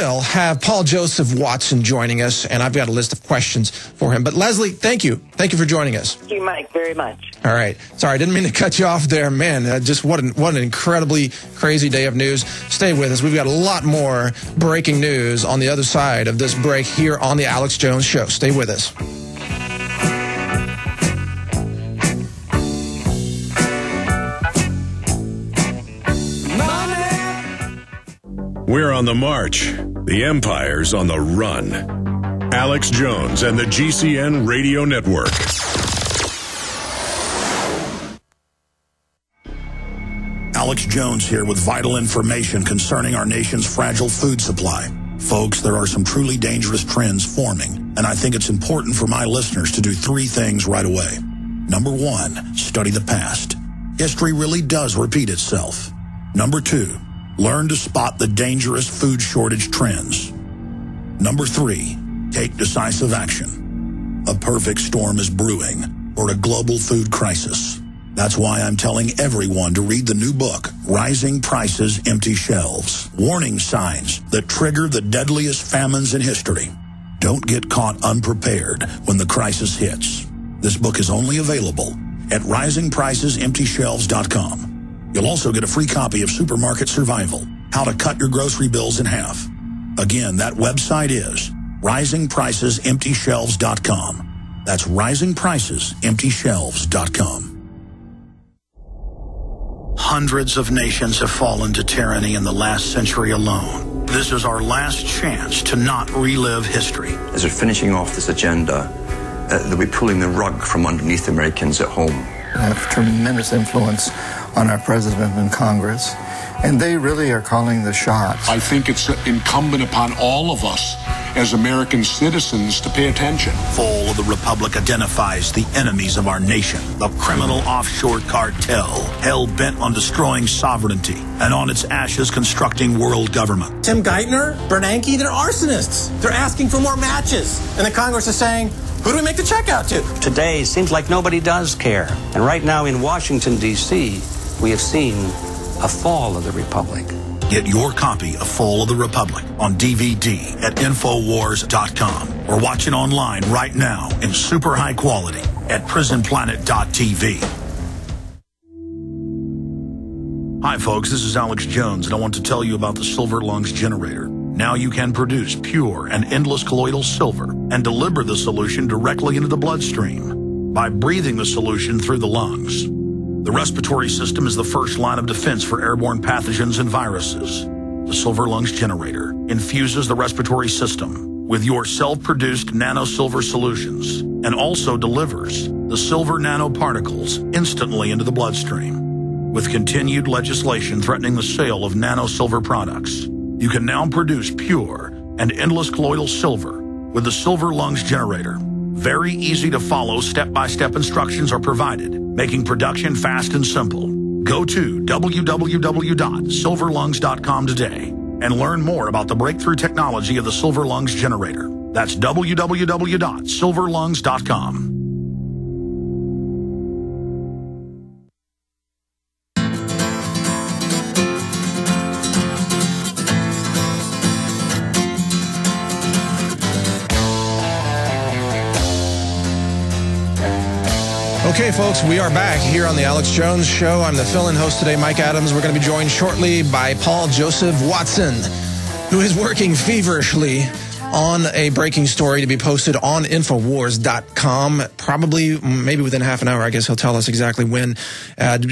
will have Paul Joseph Watson joining us, and I've got a list of questions for him. But Leslie, thank you. Thank you for joining us. Thank you, Mike, very much. All right. Sorry, I didn't mean to cut you off there. Man, just what an incredibly crazy day of news. Stay with us. We've got a lot more breaking news on the other side of this break here on The Alex Jones Show. Stay with us. We're on the march. The empire's on the run. Alex Jones and the GCN Radio Network. Alex Jones here with vital information concerning our nation's fragile food supply. Folks, there are some truly dangerous trends forming, and I think it's important for my listeners to do three things right away. Number one, study the past. History really does repeat itself. Number two, learn to spot the dangerous food shortage trends. Number three, take decisive action. A perfect storm is brewing for a global food crisis. That's why I'm telling everyone to read the new book, Rising Prices, Empty Shelves. Warning signs that trigger the deadliest famines in history. Don't get caught unprepared when the crisis hits. This book is only available at risingpricesemptyshelves.com. You'll also get a free copy of Supermarket Survival, How to Cut Your Grocery Bills in Half. Again, that website is risingpricesemptyshelves.com. That's risingpricesemptyshelves.com. Hundreds of nations have fallen to tyranny in the last century alone. This is our last chance to not relive history. As we're finishing off this agenda, they'll be pulling the rug from underneath Americans at home. I have tremendous influence on our president and Congress, and they really are calling the shots. I think it's incumbent upon all of us as American citizens to pay attention. Fall of the Republic identifies the enemies of our nation, the criminal offshore cartel, hell-bent on destroying sovereignty, and on its ashes constructing world government. Tim Geithner, Bernanke, they're arsonists. They're asking for more matches. And the Congress is saying, who do we make the check out to? Today seems like nobody does care. And right now in Washington, D.C., we have seen a fall of the Republic. Get your copy of Fall of the Republic on DVD at Infowars.com or watch it online right now in super high quality at prisonplanet.tv. Hi folks, this is Alex Jones, and I want to tell you about the Silver Lungs Generator. Now you can produce pure and endless colloidal silver and deliver the solution directly into the bloodstream by breathing the solution through the lungs. The respiratory system is the first line of defense for airborne pathogens and viruses. The Silver Lungs Generator infuses the respiratory system with your self-produced nano-silver solutions and also delivers the silver nanoparticles instantly into the bloodstream. With continued legislation threatening the sale of nano-silver products, you can now produce pure and endless colloidal silver with the Silver Lungs Generator. Very easy to follow, step-by-step instructions are provided, making production fast and simple. Go to www.silverlungs.com today and learn more about the breakthrough technology of the Silver Lungs Generator. That's www.silverlungs.com. Okay, folks, we are back here on the Alex Jones Show. I'm the fill-in host today, Mike Adams. We're going to be joined shortly by Paul Joseph Watson, who is working feverishly on a breaking story to be posted on Infowars.com, probably maybe within half an hour. I guess he'll tell us exactly when.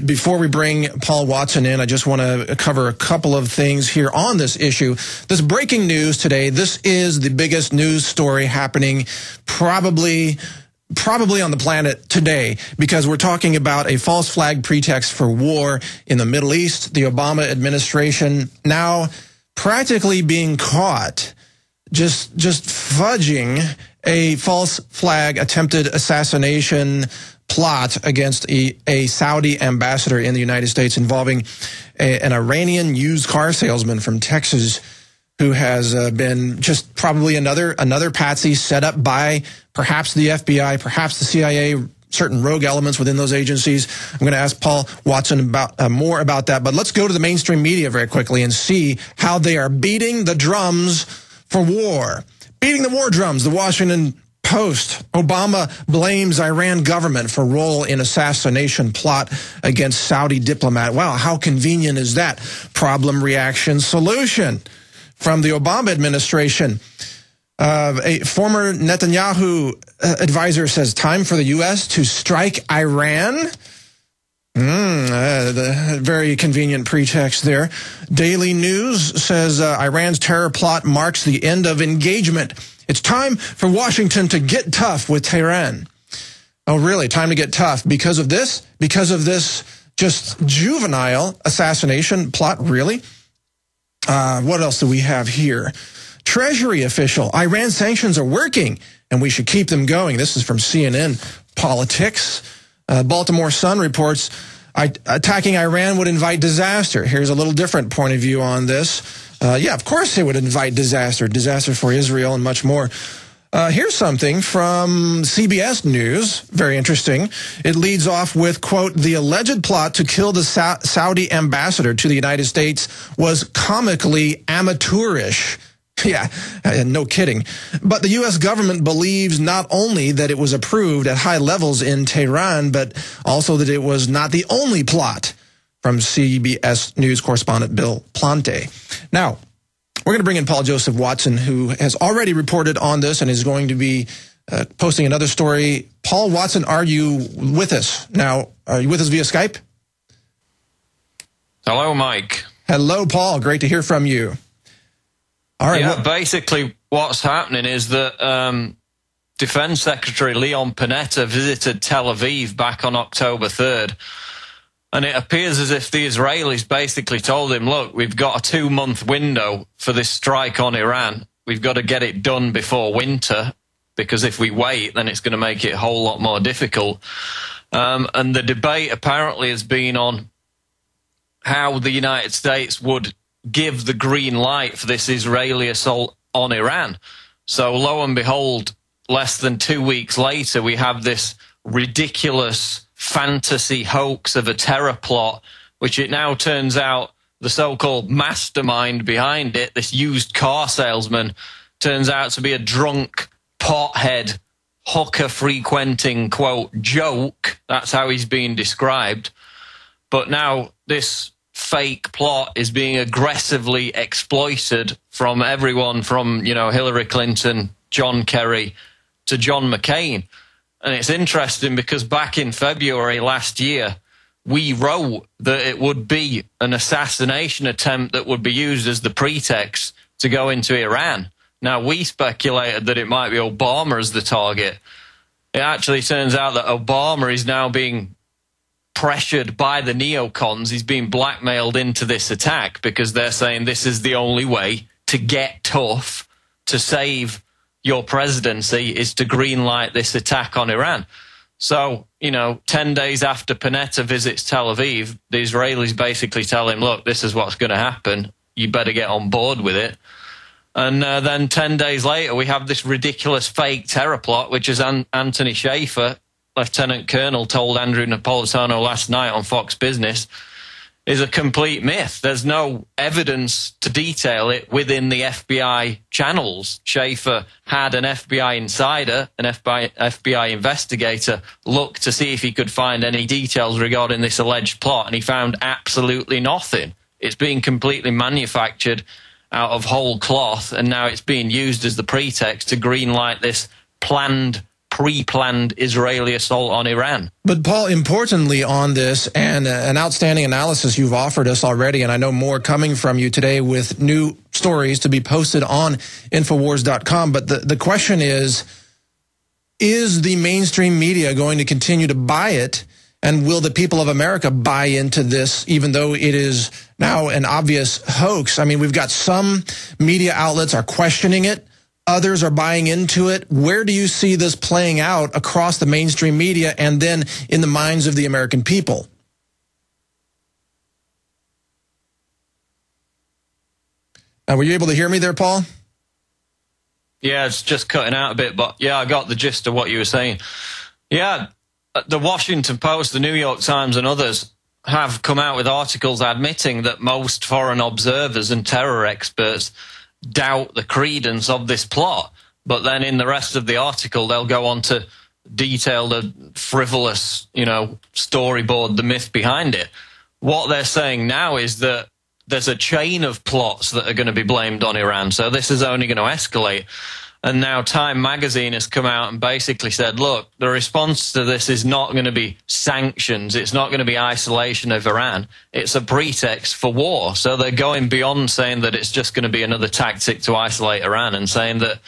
Before we bring Paul Watson in, I just want to cover a couple of things here on this issue. This breaking news today, this is the biggest news story happening probably on the planet today, because we're talking about a false flag pretext for war in the Middle East. The Obama administration now practically being caught just fudging a false flag attempted assassination plot against a Saudi ambassador in the United States involving an Iranian used car salesman from Texas who has been just probably another patsy set up by perhaps the FBI, perhaps the CIA, certain rogue elements within those agencies. I'm going to ask Paul Watson about more about that. But let's go to the mainstream media very quickly and see how they are beating the drums for war. Beating the war drums. The Washington Post. Obama blames Iran government for role in assassination plot against Saudi diplomat. Wow, how convenient is that? Problem, reaction, solution from the Obama administration. A former Netanyahu advisor says time for the U.S. to strike Iran. Very convenient pretext there. Daily News says Iran's terror plot marks the end of engagement. It's time for Washington to get tough with Tehran. Oh, really? Time to get tough because of this? Because of this just juvenile assassination plot? Really? What else do we have here? Treasury official. Iran sanctions are working, and we should keep them going. This is from CNN Politics. Baltimore Sun reports attacking Iran would invite disaster. Here's a little different point of view on this. Yeah, of course it would invite disaster. Disaster for Israel and much more. Here's something from CBS News. Very interesting. It leads off with, quote, the alleged plot to kill the Saudi ambassador to the United States was comically amateurish. Yeah, no kidding. But the U.S. government believes not only that it was approved at high levels in Tehran, but also that it was not the only plot, from CBS News correspondent Bill Plante. Now, we're going to bring in Paul Joseph Watson, who has already reported on this and is going to be posting another story. Paul Watson, are you with us? Now, are you with us via Skype? Hello, Mike. Hello, Paul. Great to hear from you. All right. Yeah, basically what's happening is that Defense Secretary Leon Panetta visited Tel Aviv back on October 3rd, and it appears as if the Israelis basically told him, look, we've got a 2-month window for this strike on Iran. We've got to get it done before winter, because if we wait, then it's going to make it a whole lot more difficult. And the debate apparently has been on how the United States would give the green light for this Israeli assault on Iran. So lo and behold, less than 2 weeks later, we have this ridiculous fantasy hoax of a terror plot, which it now turns out the so-called mastermind behind it, this used car salesman, turns out to be a drunk, pothead, hooker-frequenting, quote, joke. That's how he's being described. But now this fake plot is being aggressively exploited from everyone from, you know, Hillary Clinton, John Kerry to John McCain. And it's interesting because back in February last year, we wrote that it would be an assassination attempt that would be used as the pretext to go into Iran. Now, we speculated that it might be Obama as the target. It actually turns out that Obama is now being pressured by the neocons. He's being blackmailed into this attack because they're saying this is the only way to get tough, to save your presidency, is to greenlight this attack on Iran. So, you know, 10 days after Panetta visits Tel Aviv, the Israelis basically tell him, look, this is what's going to happen. You better get on board with it. And then 10 days later, we have this ridiculous fake terror plot, which is Anthony Schaefer, Lieutenant Colonel, told Andrew Napolitano last night on Fox Business, is a complete myth. There's no evidence to detail it within the FBI channels. Schaefer had an FBI insider, an FBI investigator, look to see if he could find any details regarding this alleged plot, and he found absolutely nothing. It's being completely manufactured out of whole cloth, and now it's being used as the pretext to greenlight this pre-planned Israeli assault on Iran. But Paul, importantly on this, and an outstanding analysis you've offered us already, and I know more coming from you today with new stories to be posted on Infowars.com, but the question is the mainstream media going to continue to buy it, and will the people of America buy into this, even though it is now an obvious hoax? I mean, we've got some media outlets are questioning it. Others are buying into it. Where do you see this playing out across the mainstream media and then in the minds of the American people? Were you able to hear me there, Paul? Yeah, it's just cutting out a bit, but yeah, I got the gist of what you were saying. Yeah, the Washington Post, the New York Times, and others have come out with articles admitting that most foreign observers and terror experts doubt the credence of this plot. But then in the rest of the article, they'll go on to detail the frivolous, storyboard, the myth behind it. What they're saying now is that there's a chain of plots that are going to be blamed on Iran. So this is only going to escalate. And now Time magazine has come out and basically said, look, the response to this is not going to be sanctions. It's not going to be isolation of Iran. It's a pretext for war. So they're going beyond saying that it's just going to be another tactic to isolate Iran and saying that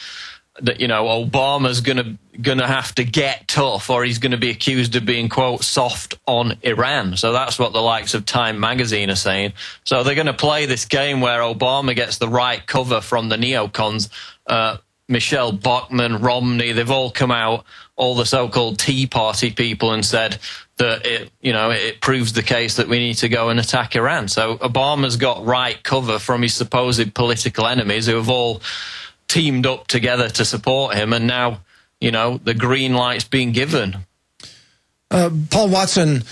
Obama's going to have to get tough, or he's going to be accused of being, quote, soft on Iran. So that's what the likes of Time magazine are saying. So they're going to play this game where Obama gets the right cover from the neocons. Michelle Bachmann, Romney, they've all come out, all the so-called Tea Party people, and said that it proves the case that we need to go and attack Iran. So Obama's got right cover from his supposed political enemies who have all teamed up together to support him, and now, the green light's being given. Paul Watson,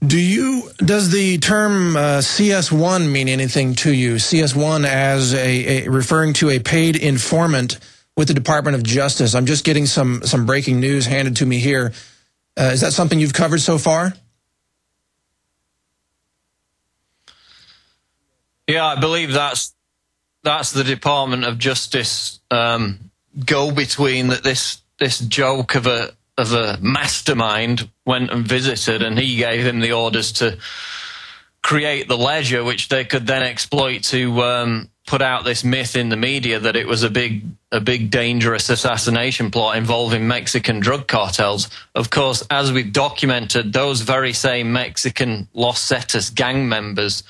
does the term CS1 mean anything to you? CS1 as referring to a paid informant with the Department of Justice. I'm just getting some breaking news handed to me here. Is that something you've covered so far? Yeah, I believe that's the Department of Justice go-between, that this joke of a mastermind went and visited, and he gave him the orders to create the ledger, which they could then exploit to put out this myth in the media that it was a big dangerous assassination plot involving Mexican drug cartels. Of course, as we've documented, those very same Mexican Los Zetas gang members,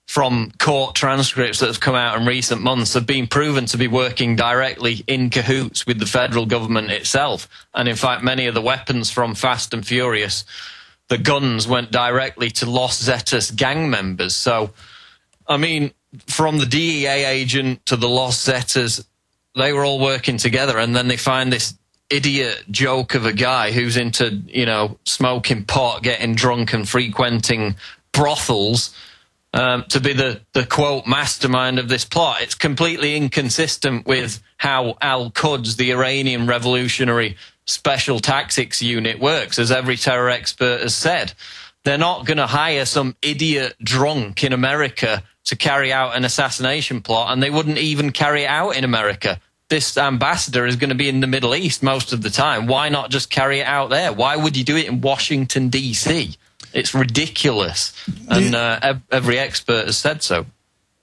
from court transcripts that have come out in recent months, have been proven to be working directly in cahoots with the federal government itself. And in fact, many of the weapons from Fast and Furious, the guns, went directly to Los Zetas gang members. So, I mean, from the DEA agent to the Los Zetas, they were all working together, and then they find this idiot joke of a guy who's into, smoking pot, getting drunk and frequenting brothels, to be the quote mastermind of this plot. It's completely inconsistent with how Al-Quds, the Iranian Revolutionary Special Tactics Unit, works, as every terror expert has said. They're not going to hire some idiot drunk in America to carry out an assassination plot, and they wouldn't even carry it out in America. This ambassador is going to be in the Middle East most of the time. Why not just carry it out there? Why would you do it in Washington, D.C.? It's ridiculous, and every expert has said so.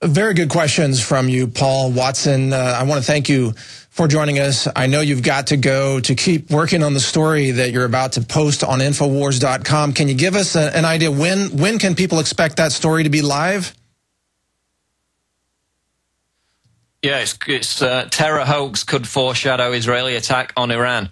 Very good questions from you, Paul Watson. I want to thank you for joining us. I know you've got to go to keep working on the story that you're about to post on Infowars.com. Can you give us an idea when can people expect that story to be live? Yeah, it's terror hoax could foreshadow Israeli attack on Iran,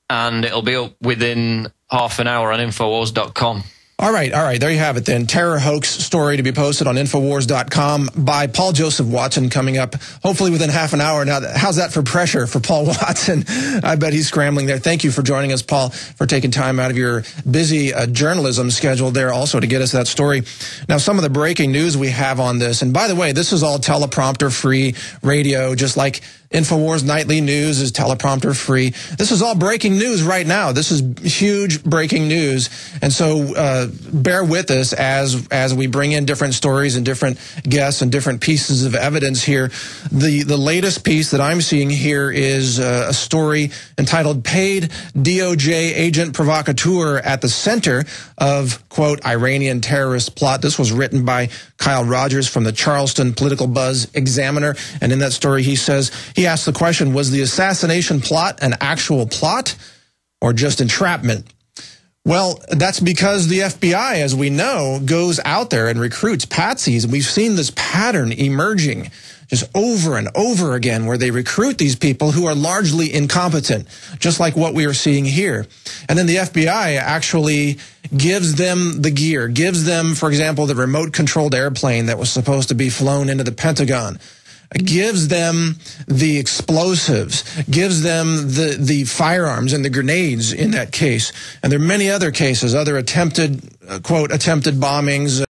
and it'll be up within half an hour on Infowars.com. All right. There you have it then. Terror hoax story to be posted on Infowars.com by Paul Joseph Watson, coming up hopefully within half an hour. Now, how's that for pressure for Paul Watson? I bet he's scrambling there. Thank you for joining us, Paul, for taking time out of your busy journalism schedule there also to get us that story. Now, some of the breaking news we have on this, and by the way, this is all teleprompter-free radio, just like Infowars Nightly News is teleprompter free. This is all breaking news right now. This is huge breaking news. And so bear with us as we bring in different stories and different guests and different pieces of evidence here. The latest piece that I'm seeing here is a story entitled Paid DOJ Agent Provocateur at the Center of, quote, Iranian Terrorist Plot. This was written by Kyle Rogers from the Charleston Political Buzz Examiner. And in that story, he says, he asked the question, was the assassination plot an actual plot or just entrapment? Well, that's because the FBI, as we know, goes out there and recruits patsies. We've seen this pattern emerging just over and over again, where they recruit these people who are largely incompetent, just like what we are seeing here. And then the FBI actually gives them the gear, gives them, for example, the remote-controlled airplane that was supposed to be flown into the Pentagon. gives them the explosives, gives them the firearms and the grenades in that case. And there are many other cases, other attempted, quote, attempted bombings.